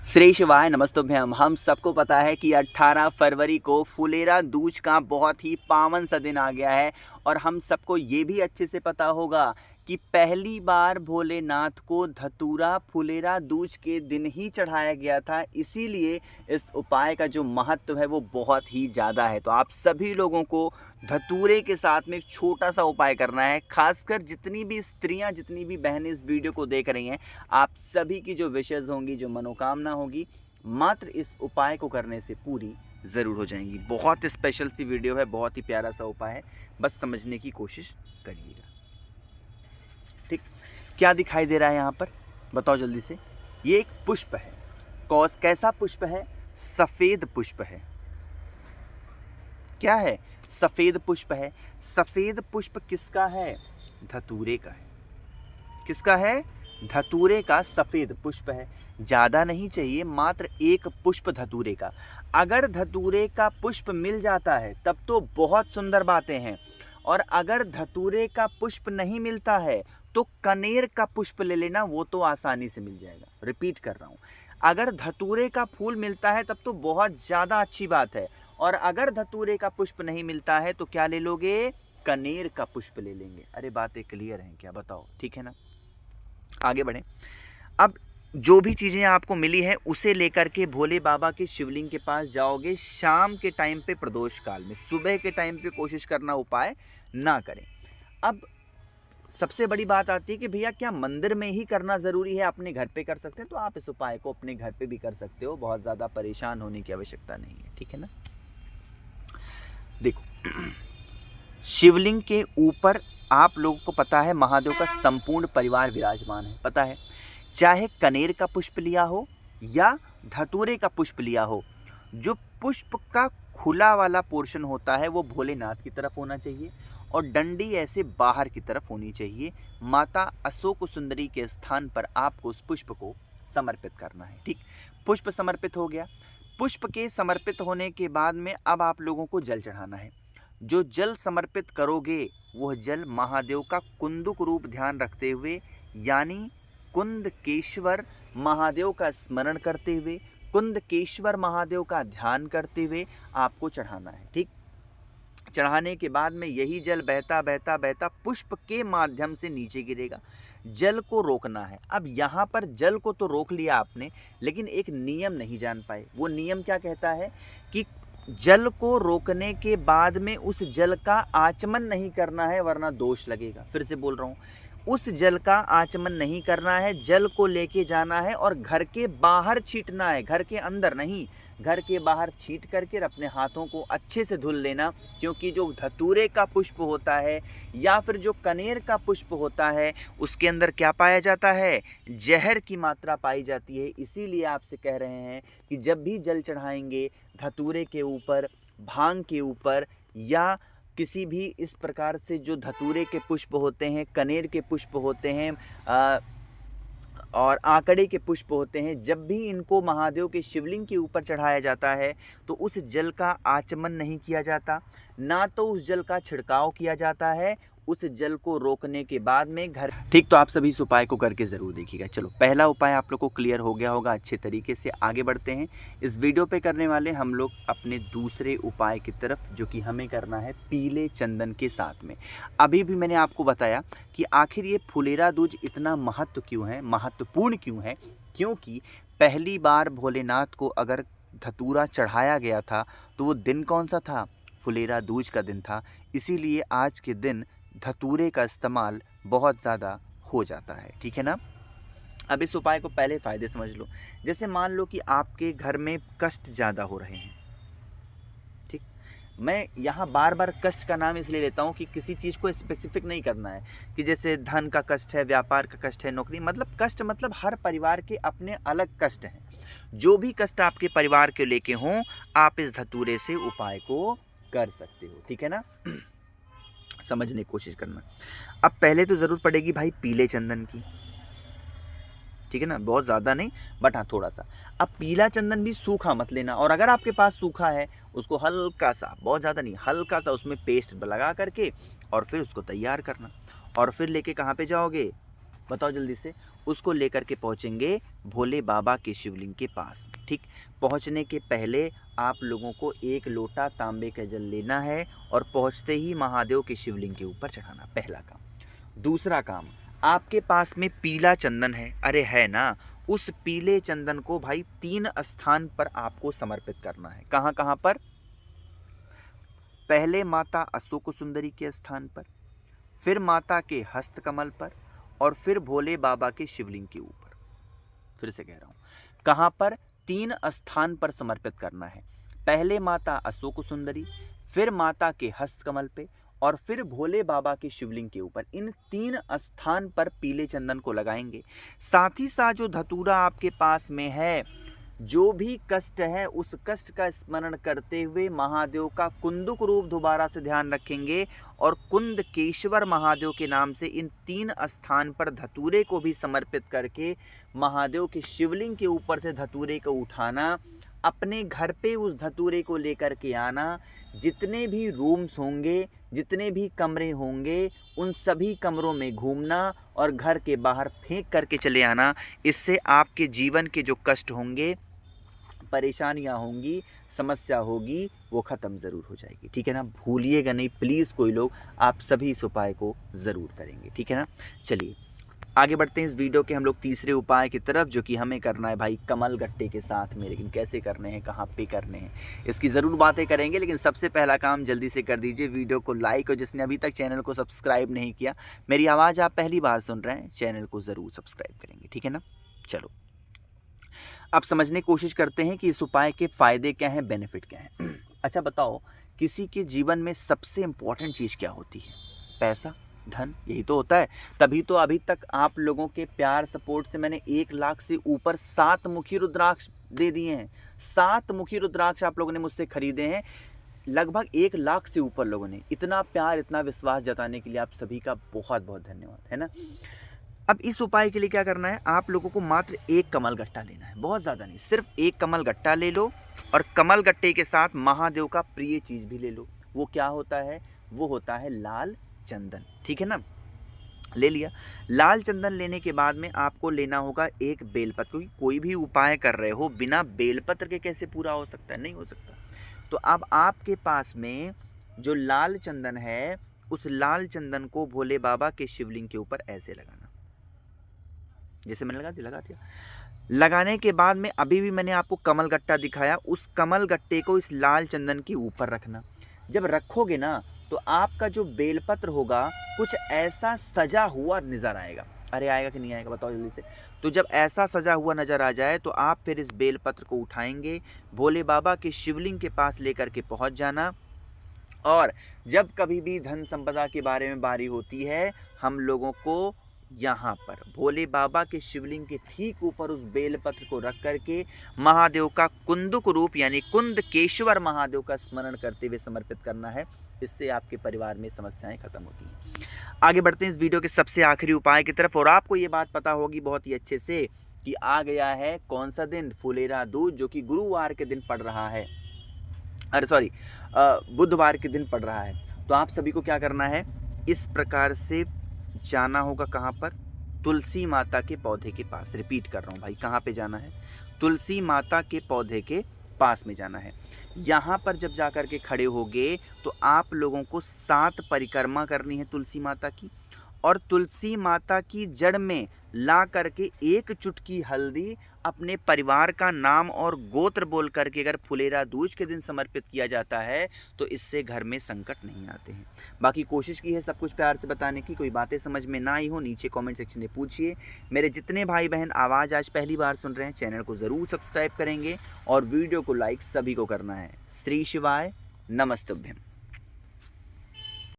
श्री शिवाय नमस्तुभ्यम। हम सबको पता है कि 18 फरवरी को फुलेरा दूज का बहुत ही पावन सा दिन आ गया है और हम सबको ये भी अच्छे से पता होगा कि पहली बार भोलेनाथ को धतूरा फुलेरा दूज के दिन ही चढ़ाया गया था। इसीलिए इस उपाय का जो महत्व है वो बहुत ही ज़्यादा है। तो आप सभी लोगों को धतूरे के साथ में एक छोटा सा उपाय करना है। खासकर जितनी भी स्त्रियां, जितनी भी बहनें इस वीडियो को देख रही हैं, आप सभी की जो विशेष होंगी, जो मनोकामना होगी, मात्र इस उपाय को करने से पूरी ज़रूर हो जाएंगी। बहुत स्पेशल सी वीडियो है, बहुत ही प्यारा सा उपाय है, बस समझने की कोशिश करिएगा। ठीक, क्या दिखाई दे रहा है यहाँ पर, बताओ जल्दी से। ये एक पुष्प है। कैसा पुष्प है? सफ़ेद पुष्प है। क्या है? सफ़ेद पुष्प है। सफ़ेद पुष्प किसका है? धतूरे का है। किसका है? धतूरे का सफ़ेद पुष्प है। ज़्यादा नहीं चाहिए, मात्र एक पुष्प धतूरे का। अगर धतूरे का पुष्प मिल जाता है तब तो बहुत सुंदर बातें हैं, और अगर धतूरे का पुष्प नहीं मिलता है तो कनेर का पुष्प ले लेना, वो तो आसानी से मिल जाएगा। रिपीट कर रहा हूँ, अगर धतूरे का फूल मिलता है तब तो बहुत ज़्यादा अच्छी बात है, और अगर धतूरे का पुष्प नहीं मिलता है तो क्या ले लोगे? कनेर का पुष्प ले लेंगे। अरे बातें क्लियर हैं क्या, बताओ? ठीक है ना, आगे बढ़ें। अब जो भी चीज़ें आपको मिली है उसे लेकर के भोले बाबा के शिवलिंग के पास जाओगे शाम के टाइम पे, प्रदोष काल में। सुबह के टाइम पे कोशिश करना उपाय ना करें। अब सबसे बड़ी बात आती है कि भैया क्या मंदिर में ही करना ज़रूरी है, अपने घर पे कर सकते हैं? तो आप इस उपाय को अपने घर पे भी कर सकते हो, बहुत ज़्यादा परेशान होने की आवश्यकता नहीं है। ठीक है ना। देखो, शिवलिंग के ऊपर आप लोगों को पता है महादेव का संपूर्ण परिवार विराजमान है, पता है। चाहे कनेर का पुष्प लिया हो या धतूरे का पुष्प लिया हो, जो पुष्प का खुला वाला पोर्शन होता है वो भोलेनाथ की तरफ होना चाहिए और डंडी ऐसे बाहर की तरफ होनी चाहिए। माता अशोक सुंदरी के स्थान पर आपको उस पुष्प को समर्पित करना है। ठीक, पुष्प समर्पित हो गया। पुष्प के समर्पित होने के बाद में अब आप लोगों को जल चढ़ाना है। जो जल समर्पित करोगे वह जल महादेव का कुंदुक रूप ध्यान रखते हुए, यानी कुंदकेश्वर महादेव का स्मरण करते हुए, कुंदकेश्वर महादेव का ध्यान करते हुए आपको चढ़ाना है। ठीक, चढ़ाने के बाद में यही जल बहता बहता बहता पुष्प के माध्यम से नीचे गिरेगा। जल को रोकना है। अब यहाँ पर जल को तो रोक लिया आपने, लेकिन एक नियम नहीं जान पाए। वो नियम क्या कहता है कि जल को रोकने के बाद में उस जल का आचमन नहीं करना है, वरना दोष लगेगा। फिर से बोल रहा हूँ, उस जल का आचमन नहीं करना है, जल को लेके जाना है और घर के बाहर छींटना है, घर के अंदर नहीं। घर के बाहर छींट करके अपने हाथों को अच्छे से धुल लेना, क्योंकि जो धतूरे का पुष्प होता है या फिर जो कनेर का पुष्प होता है उसके अंदर क्या पाया जाता है? जहर की मात्रा पाई जाती है। इसीलिए आपसे कह रहे हैं कि जब भी जल चढ़ाएंगे धतूरे के ऊपर, भांग के ऊपर, या किसी भी इस प्रकार से जो धतूरे के पुष्प होते हैं, कनेर के पुष्प होते हैं और आंकड़े के पुष्प होते हैं, जब भी इनको महादेव के शिवलिंग के ऊपर चढ़ाया जाता है तो उस जल का आचमन नहीं किया जाता, ना तो उस जल का छिड़काव किया जाता है। उस जल को रोकने के बाद में घर। ठीक, तो आप सभी इस उपाय को करके ज़रूर देखिएगा। चलो, पहला उपाय आप लोग को क्लियर हो गया होगा अच्छे तरीके से। आगे बढ़ते हैं। इस वीडियो पे करने वाले हम लोग अपने दूसरे उपाय की तरफ, जो कि हमें करना है पीले चंदन के साथ में। अभी भी मैंने आपको बताया कि आखिर ये फुलेरा दूज इतना महत्व क्यों है, महत्वपूर्ण क्यों है। क्योंकि पहली बार भोलेनाथ को अगर धतूरा चढ़ाया गया था तो वो दिन कौन सा था? फुलेरा दूज का दिन था। इसीलिए आज के दिन धतूरे का इस्तेमाल बहुत ज़्यादा हो जाता है। ठीक है ना। अब इस उपाय को पहले फ़ायदे समझ लो। जैसे मान लो कि आपके घर में कष्ट ज़्यादा हो रहे हैं। ठीक, मैं यहाँ बार बार कष्ट का नाम इसलिए लेता हूँ कि किसी चीज़ को स्पेसिफिक नहीं करना है कि जैसे धन का कष्ट है, व्यापार का कष्ट है, नौकरी, मतलब कष्ट मतलब हर परिवार के अपने अलग कष्ट हैं। जो भी कष्ट आपके परिवार के लेके हों, आप इस धतूरे से उपाय को कर सकते हो। ठीक है ना। समझने की कोशिश करना। अब पहले तो ज़रूरत पड़ेगी भाई पीले चंदन की। ठीक है ना, बहुत ज़्यादा नहीं, बट हाँ थोड़ा सा। अब पीला चंदन भी सूखा मत लेना, और अगर आपके पास सूखा है उसको हल्का सा, बहुत ज़्यादा नहीं, हल्का सा उसमें पेस्ट लगा करके और फिर उसको तैयार करना। और फिर लेके कहाँ पे जाओगे, बताओ जल्दी से? उसको लेकर के पहुँचेंगे भोले बाबा के शिवलिंग के पास। ठीक, पहुँचने के पहले आप लोगों को 1 लोटा तांबे का जल लेना है और पहुँचते ही महादेव के शिवलिंग के ऊपर चढ़ाना, पहला काम। दूसरा काम, आपके पास में पीला चंदन है, अरे है ना, उस पीले चंदन को भाई 3 स्थान पर आपको समर्पित करना है। कहाँ कहाँ पर? पहले माता अशोक सुंदरी के स्थान पर, फिर माता के हस्त कमल पर, और फिर भोले बाबा के शिवलिंग के ऊपर। फिर से कह रहा हूँ, कहाँ पर? 3 स्थान पर समर्पित करना है। पहले माता अशोक सुंदरी, फिर माता के हस्त कमल पे, और फिर भोले बाबा के शिवलिंग के ऊपर। इन 3 स्थान पर पीले चंदन को लगाएंगे। साथ ही साथ जो धतूरा आपके पास में है, जो भी कष्ट है उस कष्ट का स्मरण करते हुए महादेव का कुंदुक रूप दोबारा से ध्यान रखेंगे, और कुंदकेश्वर महादेव के नाम से इन 3 स्थान पर धतूरे को भी समर्पित करके महादेव के शिवलिंग के ऊपर से धतूरे को उठाना, अपने घर पे उस धतूरे को लेकर के आना। जितने भी रूम्स होंगे, जितने भी कमरे होंगे, उन सभी कमरों में घूमना और घर के बाहर फेंक करके चले आना। इससे आपके जीवन के जो कष्ट होंगे, परेशानियां होंगी, समस्या होगी, वो ख़त्म ज़रूर हो जाएगी। ठीक है ना, भूलिएगा नहीं प्लीज़ कोई लोग, आप सभी इस उपाय को ज़रूर करेंगे। ठीक है ना, चलिए आगे बढ़ते हैं इस वीडियो के हम लोग तीसरे उपाय की तरफ, जो कि हमें करना है भाई कमल गट्टे के साथ में। लेकिन कैसे करने हैं, कहाँ पे करने हैं, इसकी ज़रूर बातें करेंगे। लेकिन सबसे पहला काम जल्दी से कर दीजिए वीडियो को लाइक, और जिसने अभी तक चैनल को सब्सक्राइब नहीं किया, मेरी आवाज़ आप पहली बार सुन रहे हैं, चैनल को ज़रूर सब्सक्राइब करेंगे। ठीक है ना, चलो अब समझने की कोशिश करते हैं कि इस उपाय के फ़ायदे क्या हैं, बेनिफिट क्या हैं। अच्छा बताओ, किसी के जीवन में सबसे इम्पोर्टेंट चीज़ क्या होती है? पैसा, धन, यही तो होता है। तभी तो अभी तक आप लोगों के प्यार सपोर्ट से मैंने 1 लाख से ऊपर 7 मुखी रुद्राक्ष दे दिए हैं। 7 मुखी रुद्राक्ष आप लोगों ने मुझसे खरीदे हैं, लगभग 1 लाख से ऊपर लोगों ने। इतना प्यार, इतना विश्वास जताने के लिए आप सभी का बहुत बहुत धन्यवाद, है ना। अब इस उपाय के लिए क्या करना है, आप लोगों को मात्र 1 कमल गट्टा लेना है, बहुत ज़्यादा नहीं, सिर्फ 1 कमल गट्टा ले लो, और कमल गट्टे के साथ महादेव का प्रिय चीज़ भी ले लो। वो क्या होता है? वो होता है लाल चंदन। ठीक है ना, ले लिया। लाल चंदन लेने के बाद में आपको लेना होगा 1 बेलपत्र, क्योंकि कोई भी उपाय कर रहे हो बिना बेलपत्र के कैसे पूरा हो सकता है? नहीं हो सकता। तो अब आपके पास में जो लाल चंदन है, उस लाल चंदन को भोले बाबा के शिवलिंग के ऊपर ऐसे लगाना, जैसे मैंने लगा दिया। लगाने के बाद में अभी भी मैंने आपको कमल गट्टा दिखाया, उस कमल गट्टे को इस लाल चंदन के ऊपर रखना। जब रखोगे ना, तो आपका जो बेलपत्र होगा कुछ ऐसा सजा हुआ नज़र आएगा। अरे आएगा कि नहीं आएगा बताओ जल्दी से। तो जब ऐसा सजा हुआ नज़र आ जाए, तो आप फिर इस बेलपत्र को उठाएंगे, भोले बाबा के शिवलिंग के पास लेकर के पहुंच जाना, और जब कभी भी धन संपदा के बारे में बारी होती है, हम लोगों को यहाँ पर भोले बाबा के शिवलिंग के ठीक ऊपर उस बेलपत्र को रख करके महादेव का कुंदुक रूप यानी कुंदकेश्वर महादेव का स्मरण करते हुए समर्पित करना है। इससे आपके परिवार में समस्याएं खत्म होती हैं। आगे बढ़ते हैं इस वीडियो के सबसे आखिरी उपाय की तरफ, और आपको ये बात पता होगी बहुत ही अच्छे से कि आ गया है कौन सा दिन, फुलेरा दूज, जो कि गुरुवार के दिन पड़ रहा है, अरे सॉरी बुधवार के दिन पड़ रहा है। तो आप सभी को क्या करना है, इस प्रकार से जाना होगा, कहाँ पर? तुलसी माता के पौधे के पास। रिपीट कर रहा हूँ भाई, कहाँ पे जाना है? तुलसी माता के पौधे के पास में जाना है। यहाँ पर जब जाकर के खड़े होगे, तो आप लोगों को 7 परिक्रमा करनी है तुलसी माता की, और तुलसी माता की जड़ में ला करके 1 चुटकी हल्दी अपने परिवार का नाम और गोत्र बोल करके अगर फुलेरा दूज के दिन समर्पित किया जाता है, तो इससे घर में संकट नहीं आते हैं। बाकी कोशिश की है सब कुछ प्यार से बताने की, कोई बातें समझ में ना आई हो नीचे कमेंट सेक्शन में पूछिए। मेरे जितने भाई बहन आवाज़ आज पहली बार सुन रहे हैं, चैनल को ज़रूर सब्सक्राइब करेंगे और वीडियो को लाइक सभी को करना है। श्री शिवाय, नमस्तुभ्यम।